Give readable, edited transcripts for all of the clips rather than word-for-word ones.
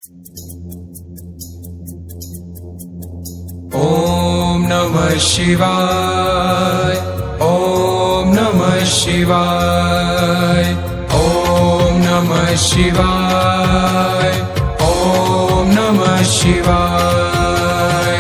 ॐ नमः शिवाय। ॐ नमः शिवाय। ॐ नमः शिवाय। ॐ नमः शिवाय।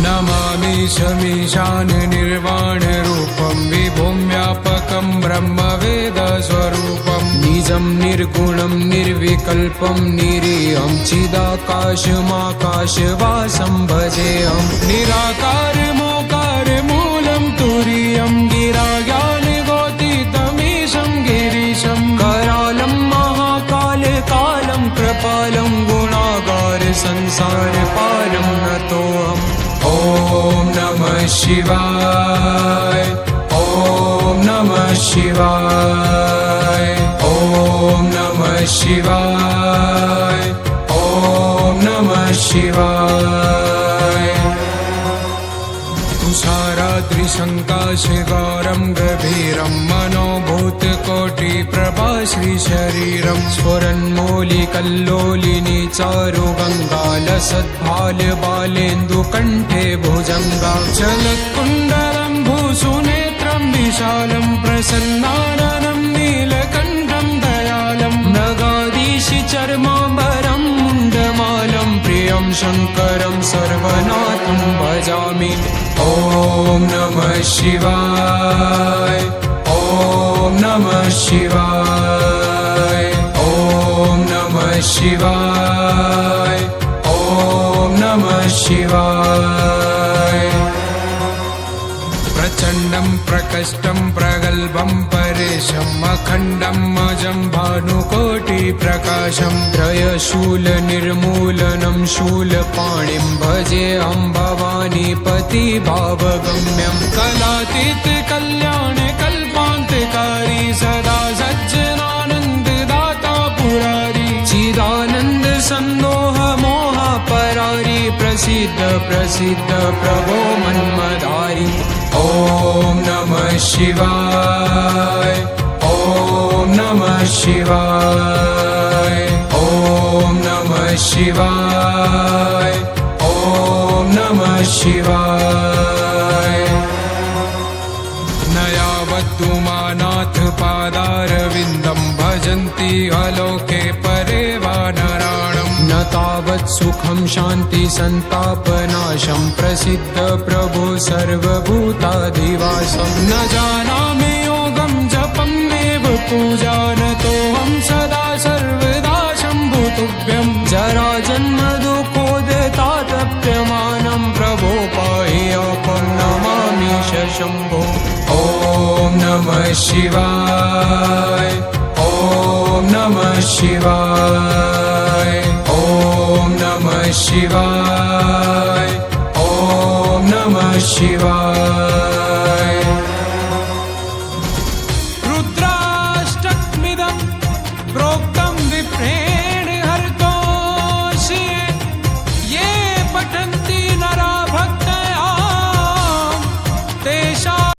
नमामि शमीशान निर्वाणरूपं विभुं व्यापकं ब्रह्मवेदस्वरूपं निजं निर्गुणं निर्विकल्पं निरीहं चिदाकाशमाकाशवासं भजेऽहं निराकारमोकारमूलं तुरीयं गिराज्ञानगोतीतमीशं गिरीशं करालं महाकालकालं कृपालं गुणागार संसारपारं नतोऽहम्। ॐ नमः शिवाय। ॐ नमः शिवाय। ॐ नमः शिवाय। ॐ नमः शिवाय। तुषाराद्रिसङ्काशगौरं गभीरं मनोभूतकोटिप्रभा श्रीशरीरं स्फुरन्मौलिकल्लोलिनी चारुगङ्गालसद्भालबालेन्दुकण्ठे भुजङ्गा चलत्कुण्डलं भूसुनेत्रं विशालं प्रसन्नाननं नीलकण्ठं दयालं मृगाधीशचर्माम्बरं मुण्डमालं प्रियं शङ्करं सर्वनाथं भजामि। ॐ नमः शिवाय। ॐ नमः शिवाय। ॐ नमः शिवाय। ॐ नमः शिवाय। प्रचण्डं प्रकष्टं प्रगल्भं परेशम् अखण्डं अजं भानुकोटिप्रकाशं त्रयशूलनिर्मूलनं शूलपाणिं भजेऽहं भवानीपति भावगम्यं कलातीत कल्याण कल्पान्तकारी सदा सज्जनानन्ददाता पुरारी चिदानन्द सन्दोह मोह परारी प्रसिद्ध प्रसिद्ध प्रभो मन्मदारी। ॐ नमः शिवाय। ॐ नमः शिवाय। ॐ नमः शिवाय। ॐ नमः शिवाय। न यावत्तुमानाथ पादारविन्दं भजन्ति अलोके परे वा नराणं न तावत् सुखं शान्ति सन्तापनाशं प्रसिद्ध प्रभो सर्वभूताधिवासं न जानामि योगं जपं देव पूजानतोऽहं सदा सर्वदा शम्भुतुभ्यं जराजन्म दुःखोदतातप्यमानं प्रभो पाह्यपं नमामि शम्भो। ॐ नमः शिवाय। ॐ नमः शिवाय। ॐ नमः शिवाय। ॐ नमः शिवाय।